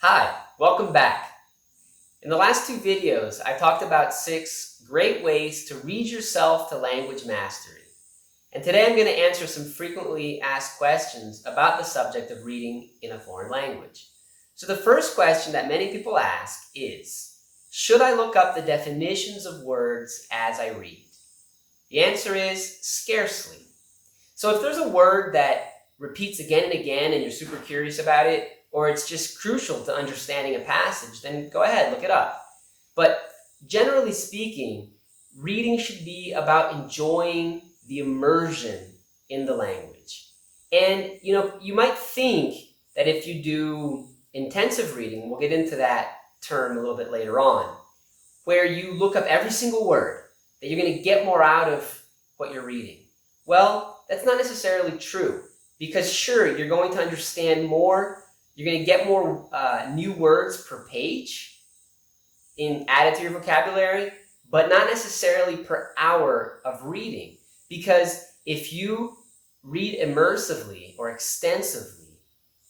Hi, welcome back. In the last two videos, I talked about 6 great ways to read yourself to language mastery. And today I'm going to answer some frequently asked questions about the subject of reading in a foreign language. So the first question that many people ask is, should I look up the definitions of words as I read? The answer is scarcely. So if there's a word that repeats again and again and you're super curious about it, or it's just crucial to understanding a passage, then go ahead, look it up. But generally speaking, reading should be about enjoying the immersion in the language. And you might think that if you do intensive reading, we'll get into that term a little bit later on, where you look up every single word, that you're going to get more out of what you're reading. Well, that's not necessarily true, because sure, you're going to understand more, you're going to get more new words per page added to your vocabulary, but not necessarily per hour of reading. Because if you read immersively or extensively,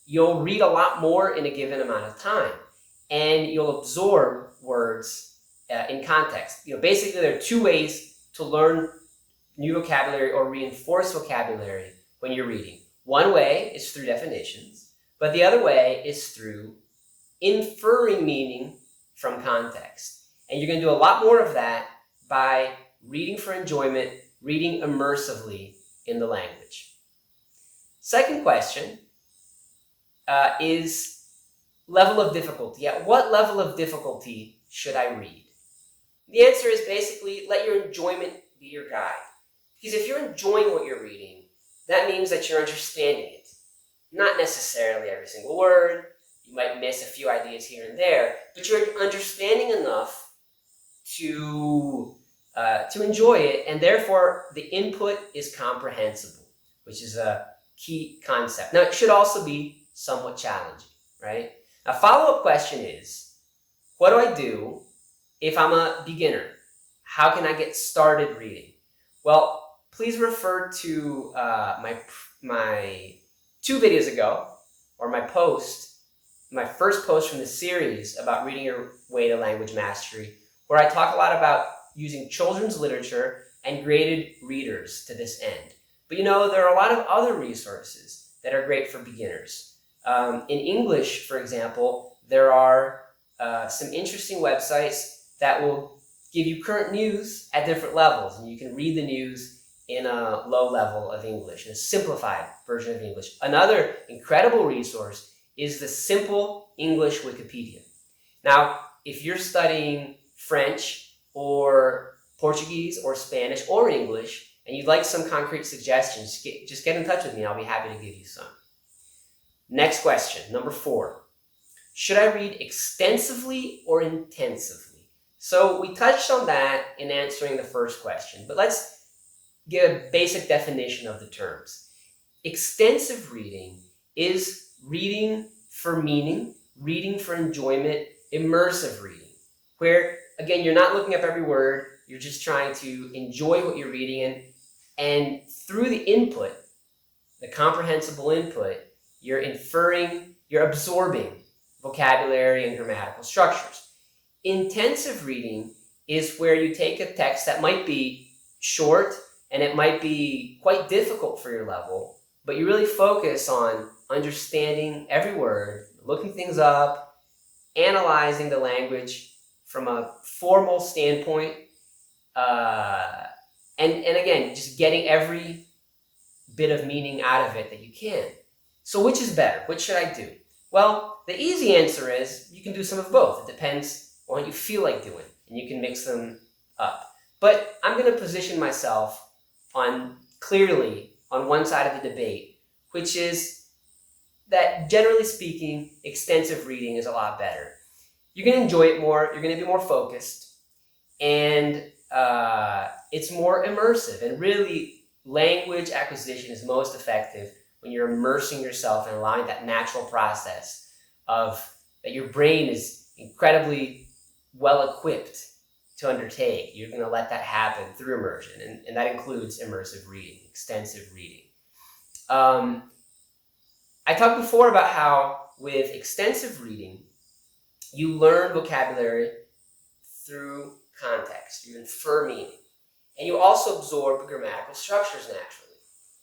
you'll read a lot more in a given amount of time, and you'll absorb words in context. Basically, there are 2 ways to learn new vocabulary or reinforce vocabulary when you're reading. One way is through definitions, but the other way is through inferring meaning from context. And you're going to do a lot more of that by reading for enjoyment, reading immersively in the language. Second question is level of difficulty. At what level of difficulty should I read? The answer is basically let your enjoyment be your guide. Because if you're enjoying what you're reading, that means that you're understanding it. Not necessarily every single word. You might miss a few ideas here and there, but you're understanding enough to enjoy it, and therefore the input is comprehensible, which is a key concept. Now, it should also be somewhat challenging, right? A follow-up question is, what do I do if I'm a beginner? How can I get started reading? Well, please refer to my 2 videos ago, or my first post from the series about reading your way to language mastery, where I talk a lot about using children's literature and graded readers to this end. But there are a lot of other resources that are great for beginners. In English, for example, there are some interesting websites that will give you current news at different levels, and you can read the news in a low level of English, in a simplified version of English. Another incredible resource is the Simple English Wikipedia. Now, if you're studying French or Portuguese or Spanish or English, and you'd like some concrete suggestions, just get in touch with me. I'll be happy to give you some. Next question, number 4. Should I read extensively or intensively? So we touched on that in answering the first question, but let's give a basic definition of the terms. Extensive reading is reading for meaning, reading for enjoyment, immersive reading, where, again, you're not looking up every word, you're just trying to enjoy what you're reading, and through the input, the comprehensible input, you're inferring, you're absorbing vocabulary and grammatical structures. Intensive reading is where you take a text that might be short and it might be quite difficult for your level, but you really focus on understanding every word, looking things up, analyzing the language from a formal standpoint, and again, just getting every bit of meaning out of it that you can. So which is better? Which should I do? Well, the easy answer is you can do some of both. It depends on what you feel like doing, and you can mix them up. But I'm going to position myself clearly on one side of the debate, which is that generally speaking, extensive reading is a lot better. You're going to enjoy it more, you're going to be more focused, and it's more immersive. And really, language acquisition is most effective when you're immersing yourself and allowing that natural process that your brain is incredibly well equipped to undertake. You're going to let that happen through immersion, and that includes immersive reading, extensive reading. I talked before about how with extensive reading, you learn vocabulary through context. You infer meaning. And you also absorb grammatical structures naturally.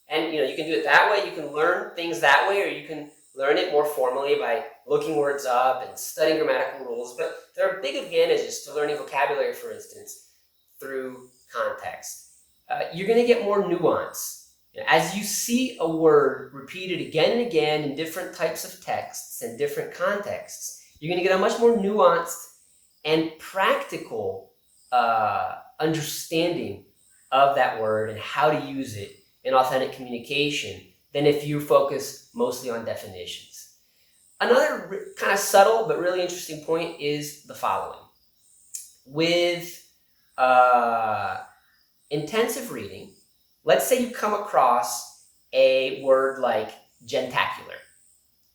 And you can do it that way. You can learn things that way, or you can learn it more formally by looking words up and studying grammatical rules. But there are big advantages to learning vocabulary, for instance, through context. You're going to get more nuance. As you see a word repeated again and again in different types of texts and different contexts, you're going to get a much more nuanced and practical understanding of that word and how to use it in authentic communication than if you focus mostly on definitions. Another kind of subtle but really interesting point is the following. With intensive reading, let's say you come across a word like gentacular,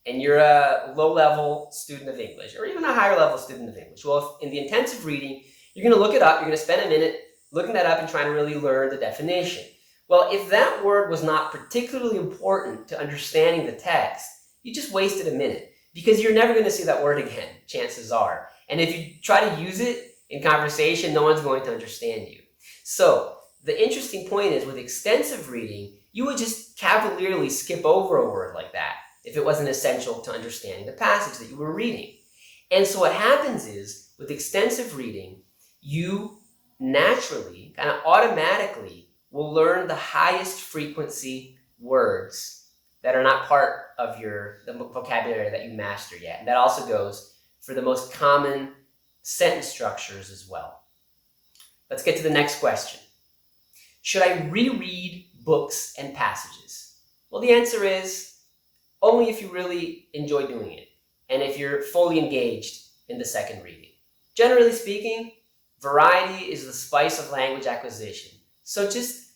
and you're a low-level student of English, or even a higher-level student of English. Well, in the intensive reading, you're going to look it up. You're going to spend a minute looking that up and trying to really learn the definition. Well, if that word was not particularly important to understanding the text, you just wasted a minute, because you're never going to see that word again, chances are. And if you try to use it in conversation, no one's going to understand you. So the interesting point is, with extensive reading, you would just cavalierly skip over a word like that if it wasn't essential to understanding the passage that you were reading. And so what happens is, with extensive reading, you naturally, kind of automatically, will learn the highest frequency words that are not part of the vocabulary that you master yet. And that also goes for the most common sentence structures as well. Let's get to the next question. Should I reread books and passages? Well, the answer is only if you really enjoy doing it and if you're fully engaged in the second reading. Generally speaking, variety is the spice of language acquisition. So just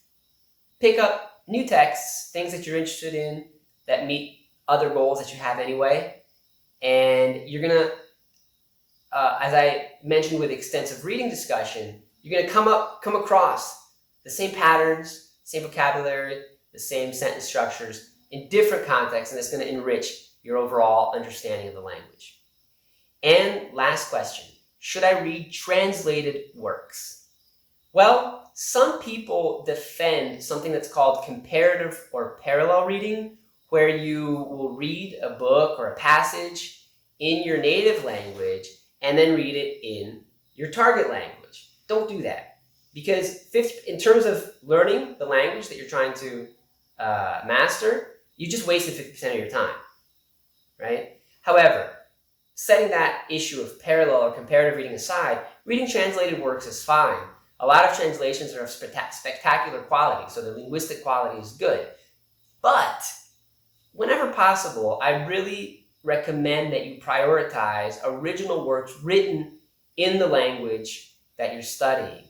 pick up new texts, things that you're interested in that meet other goals that you have anyway. And you're going to, as I mentioned with extensive reading discussion, you're going to come across the same patterns, same vocabulary, the same sentence structures in different contexts, and it's going to enrich your overall understanding of the language. And last question, should I read translated works? Well, some people defend something that's called comparative or parallel reading, where you will read a book or a passage in your native language and then read it in your target language. Don't do that, because in terms of learning the language that you're trying to master, you just wasted 50% of your time, right? However, setting that issue of parallel or comparative reading aside, reading translated works is fine. A lot of translations are of spectacular quality, so the linguistic quality is good. But whenever possible, I really recommend that you prioritize original works written in the language that you're studying.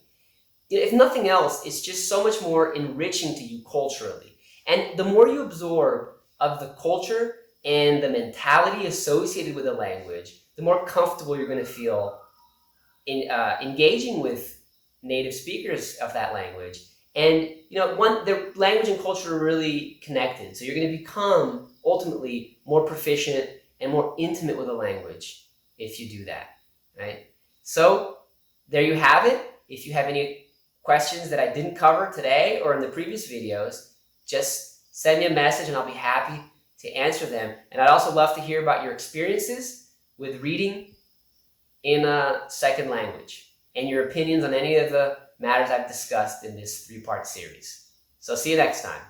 If nothing else, it's just so much more enriching to you culturally. And the more you absorb of the culture and the mentality associated with the language, the more comfortable you're going to feel in engaging with native speakers of that language. And the language and culture are really connected. So you're going to become ultimately more proficient and more intimate with the language if you do that, right? So there you have it. If you have any questions that I didn't cover today or in the previous videos, just send me a message and I'll be happy to answer them. And I'd also love to hear about your experiences with reading in a second language and your opinions on any of the matters I've discussed in this 3-part series. So see you next time.